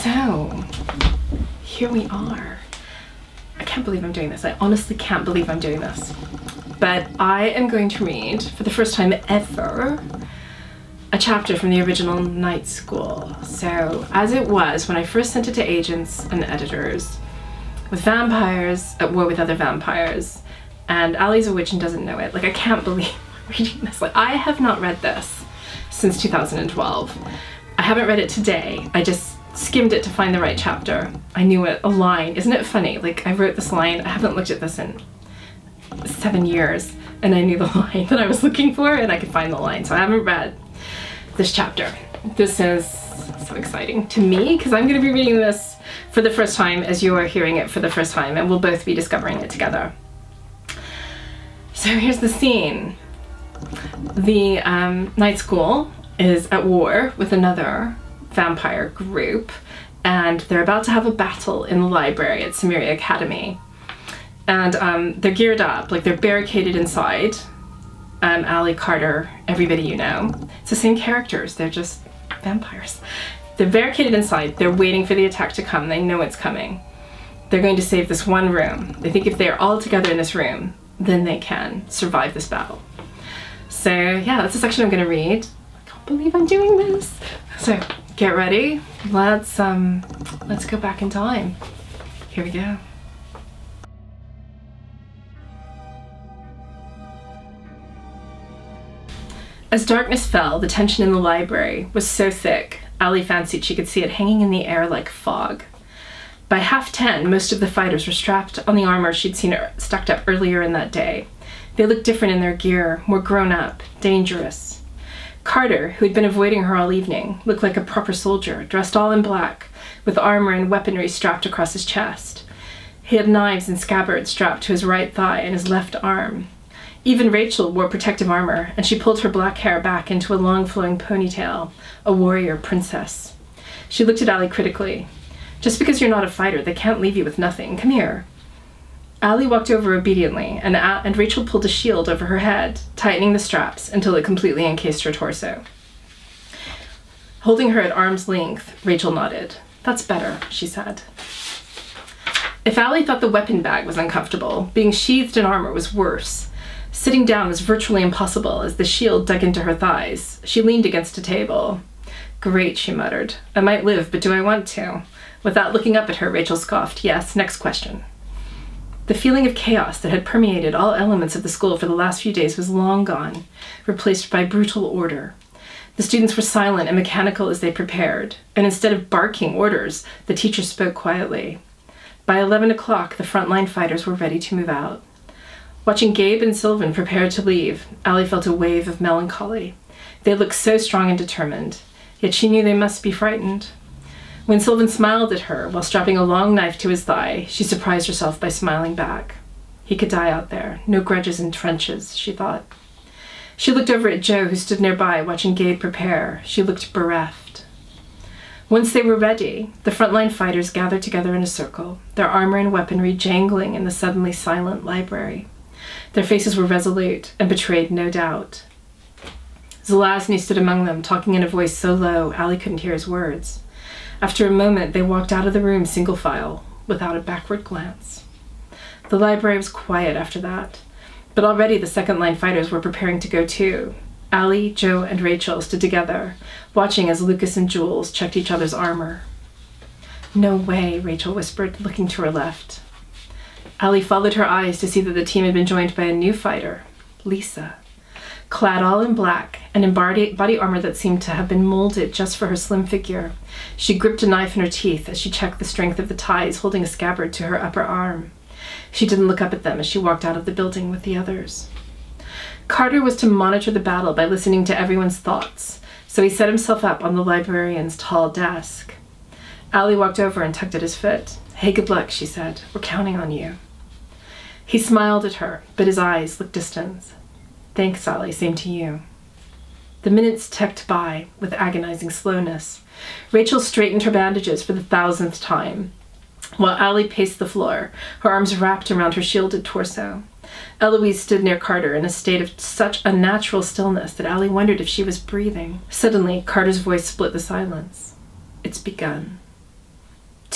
So, here we are. I can't believe I'm doing this. I honestly can't believe I'm doing this. But I am going to read, for the first time ever, a chapter from the original Night School. So, as it was when I first sent it to agents and editors, with vampires at war with other vampires, and Allie's a witch and doesn't know it. Like, I can't believe I'm reading this. Like, I have not read this since 2012. I haven't read it today. I just skimmed it to find the right chapter. I knew it, a line. Isn't it funny? Like, I wrote this line, I haven't looked at this in 7 years, and I knew the line that I was looking for, and I could find the line. So I haven't read this chapter. This is so exciting to me, because I'm going to be reading this for the first time as you are hearing it for the first time, and we'll both be discovering it together. So here's the scene. The night school is at war with another vampire group, and they're about to have a battle in the library at Cimmeria Academy. And they're geared up, like they're barricaded inside. Allie, Carter, everybody you know. It's the same characters, they're just vampires. They're barricaded inside, they're waiting for the attack to come, they know it's coming. They're going to save this one room. They think if they're all together in this room, then they can survive this battle. So yeah, that's the section I'm gonna read. I can't believe I'm doing this. So get ready, let's go back in time. Here we go. As darkness fell, the tension in the library was so thick, Allie fancied she could see it hanging in the air like fog. By 10:30, most of the fighters were strapped on the armor she'd seen stacked up earlier in that day. They looked different in their gear, more grown up, dangerous. Carter, who had been avoiding her all evening, looked like a proper soldier, dressed all in black, with armor and weaponry strapped across his chest. He had knives and scabbards strapped to his right thigh and his left arm. Even Rachel wore protective armor, and she pulled her black hair back into a long flowing ponytail, a warrior princess. She looked at Allie critically. Just because you're not a fighter, they can't leave you with nothing. Come here. Allie walked over obediently, and Rachel pulled a shield over her head, tightening the straps until it completely encased her torso. Holding her at arm's length, Rachel nodded. That's better, she said. If Allie thought the weapon bag was uncomfortable, being sheathed in armor was worse. Sitting down was virtually impossible as the shield dug into her thighs. She leaned against a table. Great, she muttered. I might live, but do I want to? Without looking up at her, Rachel scoffed. Yes, next question. The feeling of chaos that had permeated all elements of the school for the last few days was long gone, replaced by brutal order. The students were silent and mechanical as they prepared, and instead of barking orders, the teacher spoke quietly. By 11 o'clock, the frontline fighters were ready to move out. Watching Gabe and Sylvan prepare to leave, Allie felt a wave of melancholy. They looked so strong and determined, yet she knew they must be frightened. When Sylvan smiled at her while strapping a long knife to his thigh, she surprised herself by smiling back. He could die out there, no grudges in trenches, she thought. She looked over at Joe, who stood nearby, watching Gabe prepare. She looked bereft. Once they were ready, the frontline fighters gathered together in a circle, their armor and weaponry jangling in the suddenly silent library. Their faces were resolute and betrayed no doubt. Zelazny stood among them, talking in a voice so low Allie couldn't hear his words. After a moment, they walked out of the room single file, without a backward glance. The library was quiet after that, but already the second-line fighters were preparing to go too. Allie, Joe, and Rachel stood together, watching as Lucas and Jules checked each other's armor. No way, Rachel whispered, looking to her left. Allie followed her eyes to see that the team had been joined by a new fighter, Lisa. Clad all in black and in body armor that seemed to have been molded just for her slim figure, she gripped a knife in her teeth as she checked the strength of the ties holding a scabbard to her upper arm. She didn't look up at them as she walked out of the building with the others. Carter was to monitor the battle by listening to everyone's thoughts, so he set himself up on the librarian's tall desk. Allie walked over and tugged at his foot. Hey, good luck, she said. We're counting on you. He smiled at her, but his eyes looked distant. Thanks, Allie, same to you. The minutes ticked by with agonizing slowness. Rachel straightened her bandages for the 1000th time, while Allie paced the floor, her arms wrapped around her shielded torso. Eloise stood near Carter in a state of such unnatural stillness that Allie wondered if she was breathing. Suddenly, Carter's voice split the silence. It's begun.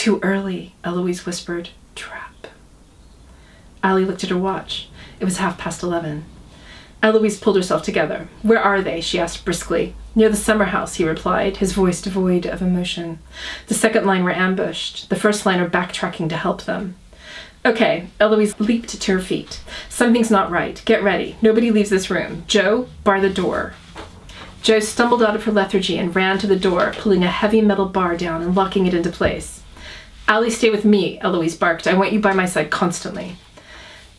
Too early, Eloise whispered. Trap. Allie looked at her watch. It was 11:30. Eloise pulled herself together. Where are they? She asked briskly. Near the summer house, he replied, his voice devoid of emotion. The second line were ambushed. The first line are backtracking to help them. Okay, Eloise leaped to her feet. Something's not right. Get ready. Nobody leaves this room. Joe, bar the door. Joe stumbled out of her lethargy and ran to the door, pulling a heavy metal bar down and locking it into place. Allie, stay with me, Eloise barked. I want you by my side constantly.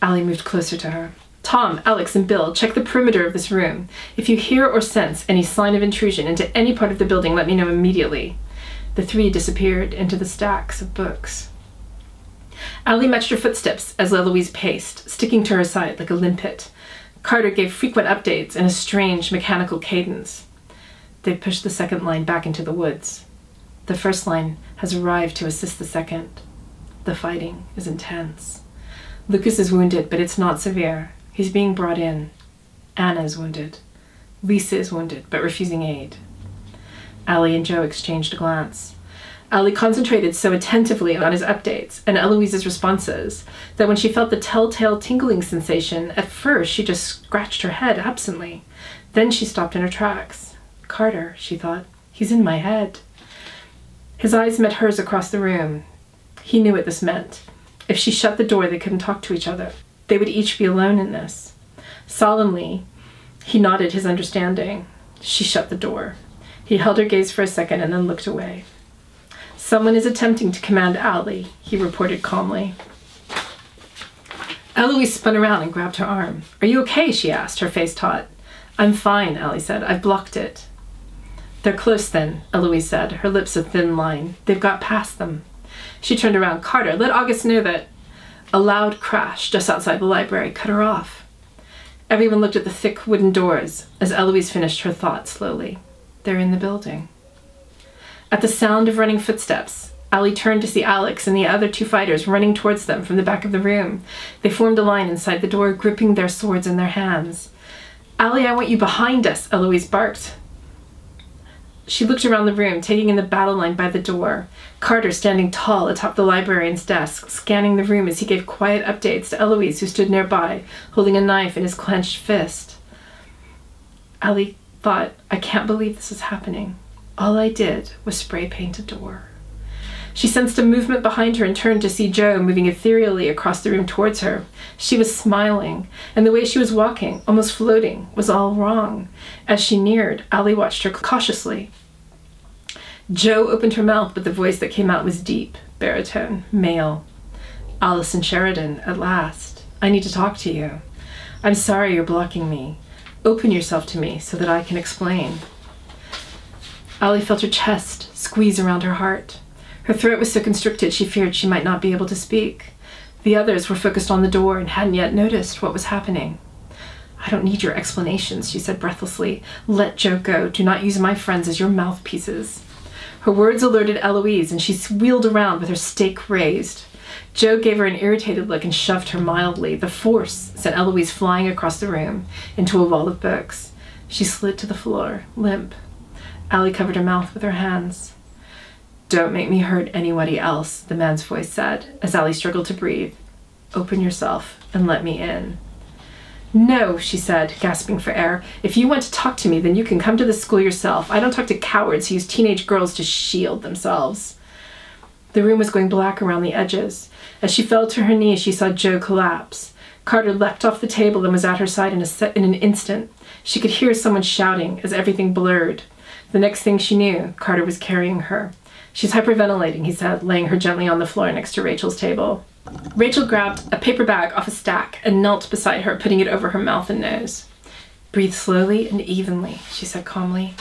Allie moved closer to her. Tom, Alex, and Bill, check the perimeter of this room. If you hear or sense any sign of intrusion into any part of the building, let me know immediately. The three disappeared into the stacks of books. Allie matched her footsteps as Eloise paced, sticking to her side like a limpet. Carter gave frequent updates in a strange, mechanical cadence. They pushed the second line back into the woods. The first line has arrived to assist the second. The fighting is intense. Lucas is wounded, but it's not severe. He's being brought in. Anna's wounded. Lisa is wounded, but refusing aid. Allie and Joe exchanged a glance. Allie concentrated so attentively on his updates and Eloise's responses that when she felt the telltale tingling sensation, at first she just scratched her head absently. Then she stopped in her tracks. Carter, she thought. He's in my head. His eyes met hers across the room. He knew what this meant. If she shut the door, they couldn't talk to each other. They would each be alone in this. Solemnly, he nodded his understanding. She shut the door. He held her gaze for a second and then looked away. Someone is attempting to command Allie, he reported calmly. Eloise spun around and grabbed her arm. Are you okay? She asked, her face taut. I'm fine, Allie said. I've blocked it. They're close then, Eloise said, her lips a thin line. They've got past them. She turned around. Carter, let August know that. A loud crash just outside the library cut her off. Everyone looked at the thick wooden doors as Eloise finished her thought slowly. They're in the building. At the sound of running footsteps, Allie turned to see Alex and the other two fighters running towards them from the back of the room. They formed a line inside the door, gripping their swords in their hands. Allie, I want you behind us, Eloise barked. She looked around the room, taking in the battle line by the door. Carter standing tall atop the librarian's desk, scanning the room as he gave quiet updates to Eloise, who stood nearby, holding a knife in his clenched fist. Allie thought, I can't believe this is happening. All I did was spray paint a door. She sensed a movement behind her and turned to see Joe moving ethereally across the room towards her. She was smiling, and the way she was walking, almost floating, was all wrong. As she neared, Allie watched her cautiously. Joe opened her mouth, but the voice that came out was deep, baritone, male. Allison Sheridan, at last. I need to talk to you. I'm sorry you're blocking me. Open yourself to me so that I can explain. Allie felt her chest squeeze around her heart. Her throat was so constricted she feared she might not be able to speak. The others were focused on the door and hadn't yet noticed what was happening. I don't need your explanations, she said breathlessly. Let Joe go. Do not use my friends as your mouthpieces. Her words alerted Eloise, and she wheeled around with her stake raised. Joe gave her an irritated look and shoved her mildly. The force sent Eloise flying across the room into a wall of books. She slid to the floor, limp. Allie covered her mouth with her hands. Don't make me hurt anybody else, the man's voice said, as Allie struggled to breathe. Open yourself and let me in. No, she said, gasping for air. If you want to talk to me, then you can come to the school yourself. I don't talk to cowards who use teenage girls to shield themselves. The room was going black around the edges. As she fell to her knees, she saw Joe collapse. Carter leapt off the table and was at her side in an instant. She could hear someone shouting as everything blurred. The next thing she knew, Carter was carrying her. She's hyperventilating, he said, laying her gently on the floor next to Rachel's table. Rachel grabbed a paper bag off a stack and knelt beside her, putting it over her mouth and nose. Breathe slowly and evenly, she said calmly.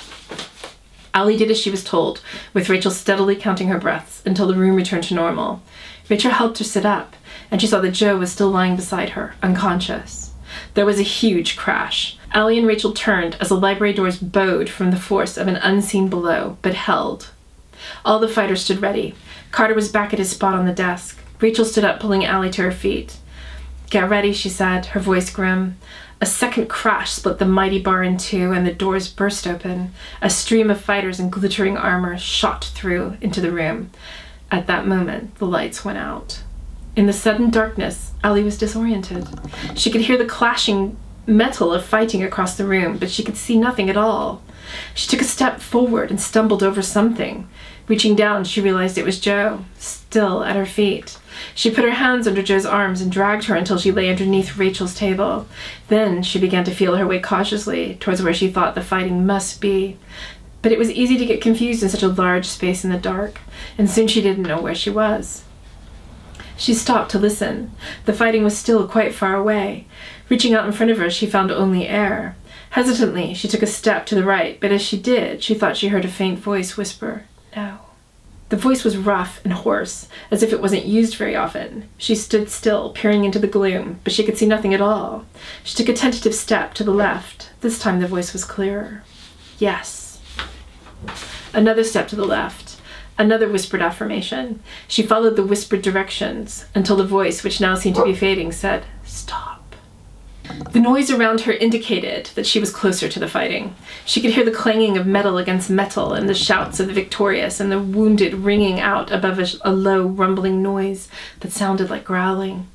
Allie did as she was told, with Rachel steadily counting her breaths until the room returned to normal. Rachel helped her sit up, and she saw that Joe was still lying beside her, unconscious. There was a huge crash. Allie and Rachel turned as the library doors bowed from the force of an unseen blow, but held. All the fighters stood ready. Carter was back at his spot on the desk. Rachel stood up, pulling Allie to her feet. Get ready, she said, her voice grim. A second crash split the mighty bar in two, and the doors burst open. A stream of fighters in glittering armor shot through into the room. At that moment, the lights went out. In the sudden darkness, Allie was disoriented. She could hear the clashing metal of fighting across the room, but she could see nothing at all. She took a step forward and stumbled over something. Reaching down, she realized it was Jo, still at her feet. She put her hands under Jo's arms and dragged her until she lay underneath Rachel's table. Then she began to feel her way cautiously towards where she thought the fighting must be. But it was easy to get confused in such a large space in the dark, and soon she didn't know where she was. She stopped to listen. The fighting was still quite far away. Reaching out in front of her, she found only air. Hesitantly, she took a step to the right, but as she did, she thought she heard a faint voice whisper, "No." The voice was rough and hoarse, as if it wasn't used very often. She stood still, peering into the gloom, but she could see nothing at all. She took a tentative step to the left. This time the voice was clearer. "Yes." Another step to the left. Another whispered affirmation. She followed the whispered directions until the voice, which now seemed to be fading, said, "Stop." The noise around her indicated that she was closer to the fighting. She could hear the clanging of metal against metal and the shouts of the victorious and the wounded ringing out above a low, rumbling noise that sounded like growling.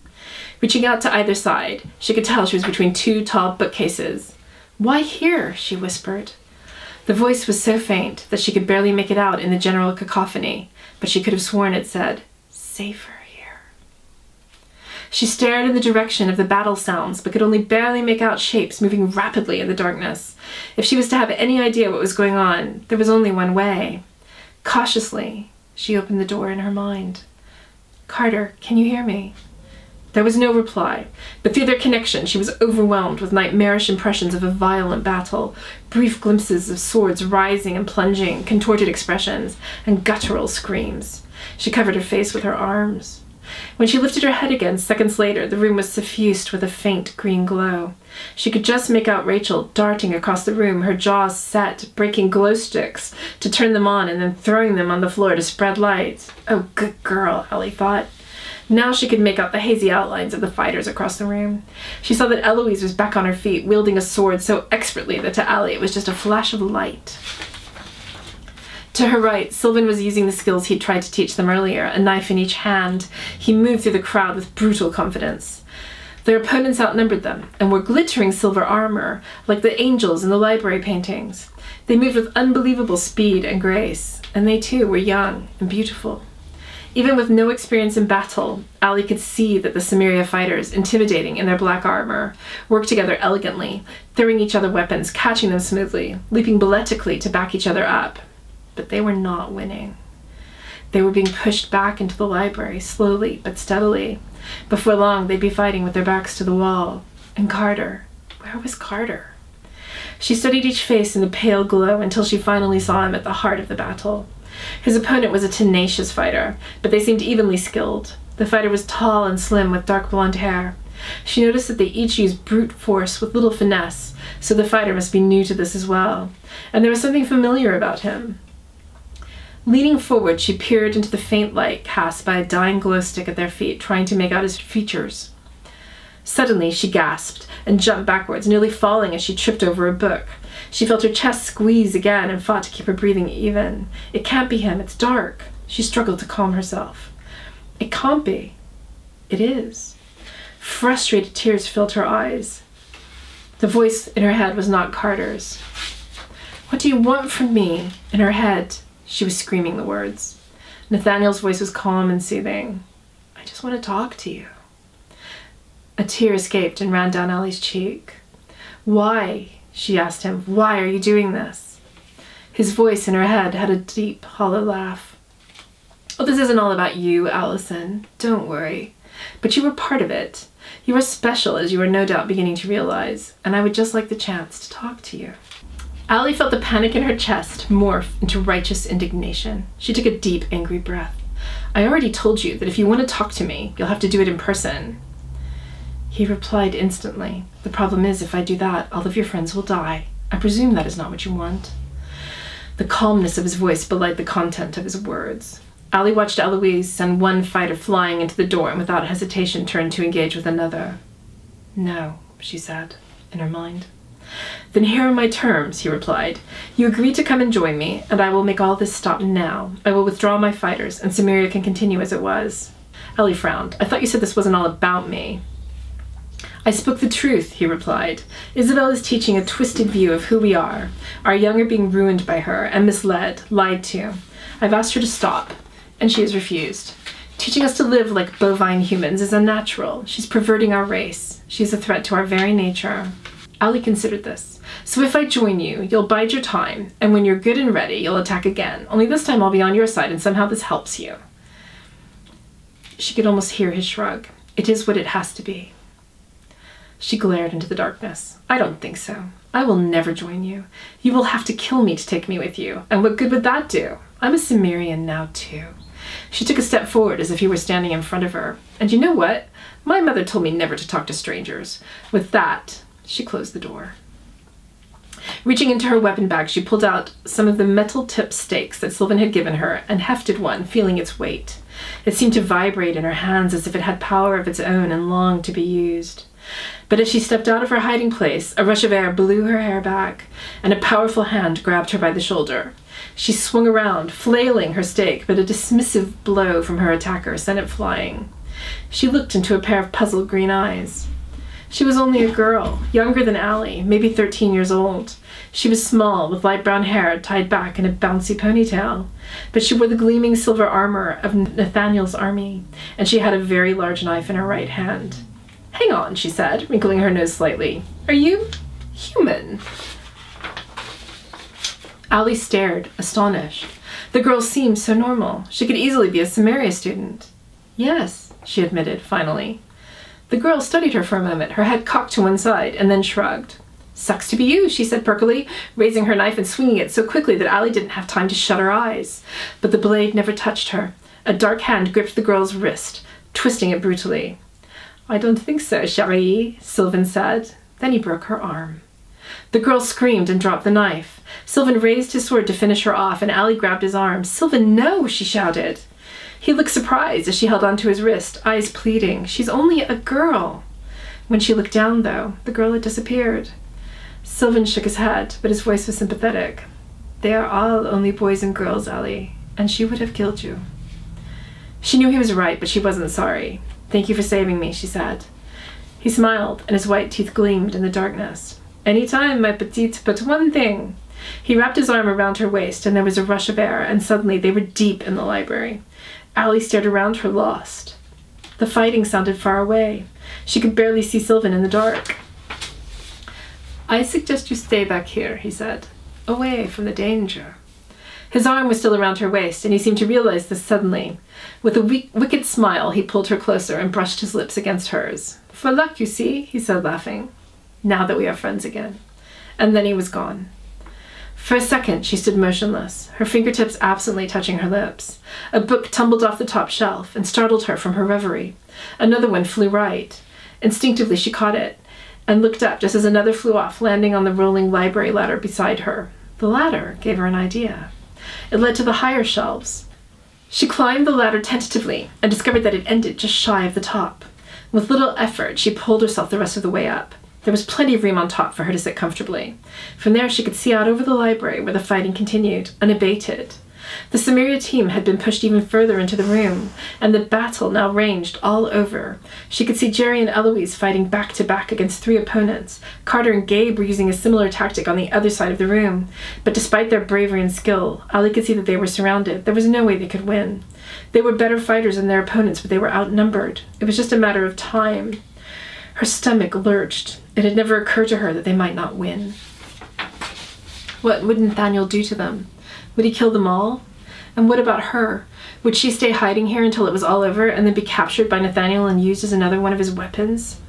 Reaching out to either side, she could tell she was between two tall bookcases. "Why here?" she whispered. The voice was so faint that she could barely make it out in the general cacophony, but she could have sworn it said, "Safer here." She stared in the direction of the battle sounds, but could only barely make out shapes moving rapidly in the darkness. If she was to have any idea what was going on, there was only one way. Cautiously, she opened the door in her mind. "Carter, can you hear me?" There was no reply, but through their connection she was overwhelmed with nightmarish impressions of a violent battle, brief glimpses of swords rising and plunging, contorted expressions, and guttural screams. She covered her face with her arms. When she lifted her head again, seconds later, the room was suffused with a faint green glow. She could just make out Rachel darting across the room, her jaws set, breaking glow sticks to turn them on and then throwing them on the floor to spread light. Oh, good girl, Allie thought. Now she could make out the hazy outlines of the fighters across the room. She saw that Eloise was back on her feet, wielding a sword so expertly that to Allie it was just a flash of light. To her right, Sylvan was using the skills he'd tried to teach them earlier, a knife in each hand. He moved through the crowd with brutal confidence. Their opponents outnumbered them and wore glittering silver armor, like the angels in the library paintings. They moved with unbelievable speed and grace, and they too were young and beautiful. Even with no experience in battle, Allie could see that the Cimmeria fighters, intimidating in their black armor, worked together elegantly, throwing each other weapons, catching them smoothly, leaping balletically to back each other up. But they were not winning. They were being pushed back into the library, slowly but steadily. Before long, they'd be fighting with their backs to the wall. And Carter, where was Carter? She studied each face in the pale glow until she finally saw him at the heart of the battle. His opponent was a tenacious fighter, but they seemed evenly skilled. The fighter was tall and slim with dark blonde hair. She noticed that they each used brute force with little finesse, so the fighter must be new to this as well. And there was something familiar about him. Leaning forward, she peered into the faint light cast by a dying glow stick at their feet, trying to make out his features. Suddenly, she gasped and jumped backwards, nearly falling as she tripped over a book. She felt her chest squeeze again and fought to keep her breathing even. It can't be him. It's dark. She struggled to calm herself. It can't be. It is. Frustrated tears filled her eyes. The voice in her head was not Carter's. "What do you want from me?" In her head, she was screaming the words. Nathaniel's voice was calm and soothing. "I just want to talk to you." A tear escaped and ran down Allie's cheek. "Why?" she asked him. "Why are you doing this?" His voice in her head had a deep, hollow laugh. "Oh, this isn't all about you, Allison. Don't worry. But you were part of it. You are special, as you are no doubt beginning to realize, and I would just like the chance to talk to you." Allie felt the panic in her chest morph into righteous indignation. She took a deep, angry breath. "I already told you that if you want to talk to me, you'll have to do it in person." He replied instantly, "The problem is, if I do that, all of your friends will die. I presume that is not what you want." The calmness of his voice belied the content of his words. Allie watched Eloise send one fighter flying into the door and without hesitation turned to engage with another. "No," she said, in her mind. Then here are my terms, he replied. You agree to come and join me, and I will make all this stop now. I will withdraw my fighters, and Cimmeria can continue as it was. Allie frowned. I thought you said this wasn't all about me. I spoke the truth, he replied. Isabel is teaching a twisted view of who we are. Our young are being ruined by her, and misled, lied to. I've asked her to stop, and she has refused. Teaching us to live like bovine humans is unnatural. She's perverting our race. She's a threat to our very nature. Allie considered this. So if I join you, you'll bide your time, and when you're good and ready, you'll attack again. Only this time I'll be on your side, and somehow this helps you. She could almost hear his shrug. It is what it has to be. She glared into the darkness. I don't think so. I will never join you. You will have to kill me to take me with you. And what good would that do? I'm a Cimmerian now, too. She took a step forward as if he were standing in front of her. And you know what? My mother told me never to talk to strangers. With that, she closed the door. Reaching into her weapon bag, she pulled out some of the metal-tipped stakes that Sylvan had given her and hefted one, feeling its weight. It seemed to vibrate in her hands as if it had power of its own and longed to be used. But as she stepped out of her hiding place, a rush of air blew her hair back, and a powerful hand grabbed her by the shoulder. She swung around, flailing her stake, but a dismissive blow from her attacker sent it flying. She looked into a pair of puzzled green eyes. She was only a girl, younger than Allie, maybe 13 years old. She was small, with light brown hair tied back in a bouncy ponytail, but she wore the gleaming silver armor of Nathaniel's army, and she had a very large knife in her right hand. Hang on, she said, wrinkling her nose slightly. Are you human? Allie stared, astonished. The girl seemed so normal. She could easily be a Cimmeria student. Yes, she admitted, finally. The girl studied her for a moment, her head cocked to one side, and then shrugged. Sucks to be you, she said perkily, raising her knife and swinging it so quickly that Allie didn't have time to shut her eyes. But the blade never touched her. A dark hand gripped the girl's wrist, twisting it brutally. I don't think so, chérie, Sylvan said. Then he broke her arm. The girl screamed and dropped the knife. Sylvan raised his sword to finish her off, and Allie grabbed his arm. Sylvan, no, she shouted. He looked surprised as she held onto his wrist, eyes pleading. She's only a girl. When she looked down, though, the girl had disappeared. Sylvan shook his head, but his voice was sympathetic. They are all only boys and girls, Allie, and she would have killed you. She knew he was right, but she wasn't sorry. Thank you for saving me, she said. He smiled, and his white teeth gleamed in the darkness. Any time, my petite, but one thing. He wrapped his arm around her waist, and there was a rush of air, and suddenly they were deep in the library. Allie stared around her, lost. The fighting sounded far away. She could barely see Sylvan in the dark. I suggest you stay back here, he said, away from the danger. His arm was still around her waist, and he seemed to realize this suddenly. With a wicked smile, he pulled her closer and brushed his lips against hers. For luck, you see, he said, laughing. Now that we are friends again. And then he was gone. For a second, she stood motionless, her fingertips absently touching her lips. A book tumbled off the top shelf and startled her from her reverie. Another one flew right. Instinctively, she caught it and looked up just as another flew off, landing on the rolling library ladder beside her. The ladder gave her an idea. It led to the higher shelves. She climbed the ladder tentatively and discovered that it ended just shy of the top. With little effort, she pulled herself the rest of the way up. There was plenty of room on top for her to sit comfortably. From there, she could see out over the library where the fighting continued, unabated. The Cimmeria team had been pushed even further into the room, and the battle now ranged all over. She could see Jerry and Eloise fighting back-to-back against 3 opponents. Carter and Gabe were using a similar tactic on the other side of the room. But despite their bravery and skill, Allie could see that they were surrounded. There was no way they could win. They were better fighters than their opponents, but they were outnumbered. It was just a matter of time. Her stomach lurched. It had never occurred to her that they might not win. What would Nathaniel do to them? Would he kill them all? And what about her? Would she stay hiding here until it was all over and then be captured by Nathaniel and used as another one of his weapons?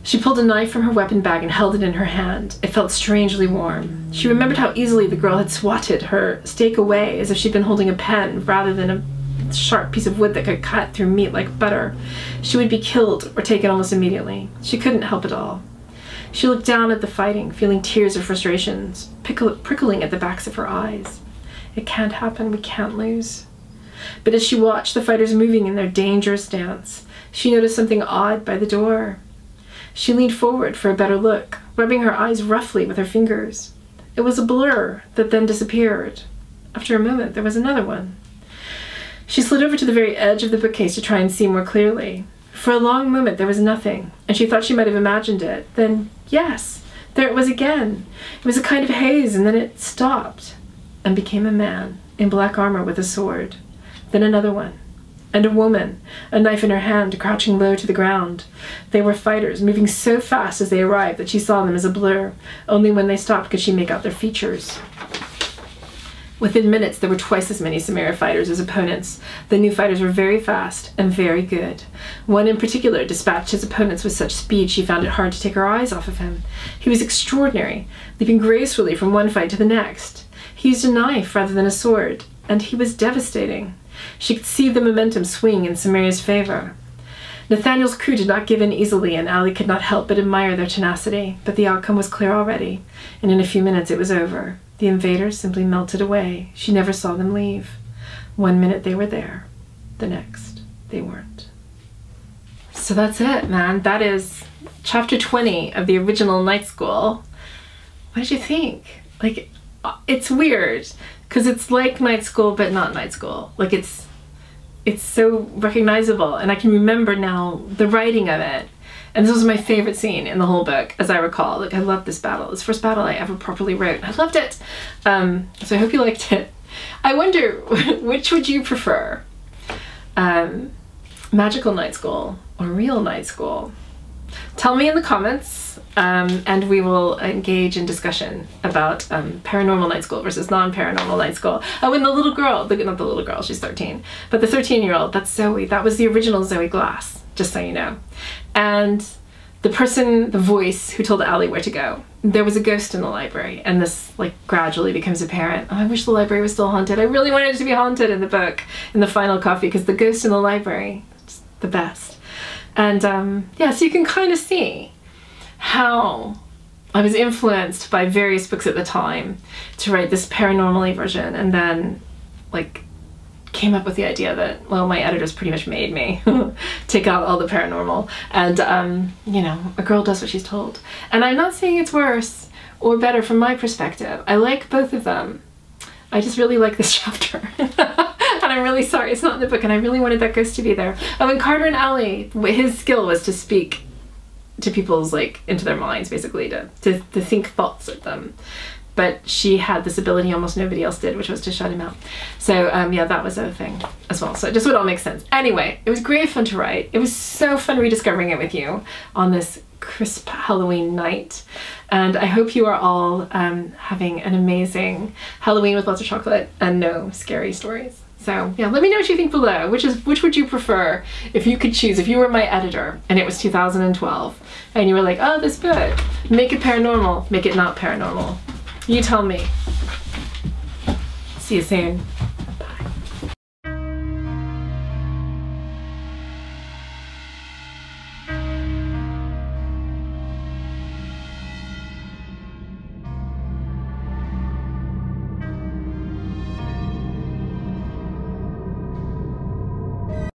She pulled a knife from her weapon bag and held it in her hand. It felt strangely warm. She remembered how easily the girl had swatted her stake away as if she'd been holding a pen rather than a sharp piece of wood that could cut through meat like butter. She would be killed or taken almost immediately. She couldn't help it all. She looked down at the fighting, feeling tears of frustrations prickling at the backs of her eyes. It can't happen. We can't lose. But as she watched the fighters moving in their dangerous dance, she noticed something odd by the door. She leaned forward for a better look, rubbing her eyes roughly with her fingers. It was a blur that then disappeared. After a moment, there was another one. She slid over to the very edge of the bookcase to try and see more clearly. For a long moment, there was nothing, and she thought she might have imagined it. Then, yes, there it was again. It was a kind of haze, and then it stopped and became a man in black armor with a sword. Then another one. And a woman, a knife in her hand, crouching low to the ground. They were fighters, moving so fast as they arrived that she saw them as a blur. Only when they stopped could she make out their features. Within minutes, there were twice as many Cimmeria fighters as opponents. The new fighters were very fast and very good. One in particular dispatched his opponents with such speed she found it hard to take her eyes off of him. He was extraordinary, leaping gracefully from one fight to the next. He used a knife rather than a sword, and he was devastating. She could see the momentum swing in Cimmeria's favor. Nathaniel's crew did not give in easily, and Allie could not help but admire their tenacity, but the outcome was clear already, and in a few minutes it was over. The invaders simply melted away. She never saw them leave. 1 minute they were there, the next they weren't. So that's it, man. That is chapter 20 of the original Night School. What did you think? Like, it's weird, because it's like Night School, but not Night School. Like, it's so recognizable, and I can remember now the writing of it. And this was my favorite scene in the whole book, as I recall. Like, I loved this battle. It's the first battle I ever properly wrote. I loved it. So I hope you liked it. I wonder, which would you prefer? Magical Night School or real Night School? Tell me in the comments, and we will engage in discussion about paranormal night school versus non-paranormal night school. Oh, and the little girl, not the little girl, she's 13, but the 13-year-old, that's Zoe. That was the original Zoe Glass, just so you know. And the person, the voice who told Allie where to go, there was a ghost in the library, and this like gradually becomes apparent. Oh, I wish the library was still haunted. I really wanted it to be haunted in the book, in the final copy, because the ghost in the library, it's the best. And yeah, so you can kind of see how I was influenced by various books at the time to write this paranormal-y version, and then like came up with the idea that, well, my editors pretty much made me take out all the paranormal, and you know, a girl does what she's told. And I'm not saying it's worse or better from my perspective. I like both of them. I just really like this chapter. And I'm really sorry it's not in the book, and I really wanted that ghost to be there. Oh, and Carter and Allie, his skill was to speak to people's, like, into their minds, basically, to think thoughts of them. But she had this ability almost nobody else did, which was to shut him out. So yeah, that was a thing as well. So it just would all make sense. Anyway, it was great fun to write. It was so fun rediscovering it with you on this crisp Halloween night. And I hope you are all having an amazing Halloween with lots of chocolate and no scary stories. So yeah, let me know what you think below. Which would you prefer if you could choose? If you were my editor and it was 2012 and you were like, oh, this book, make it paranormal, make it not paranormal. You tell me. See you soon.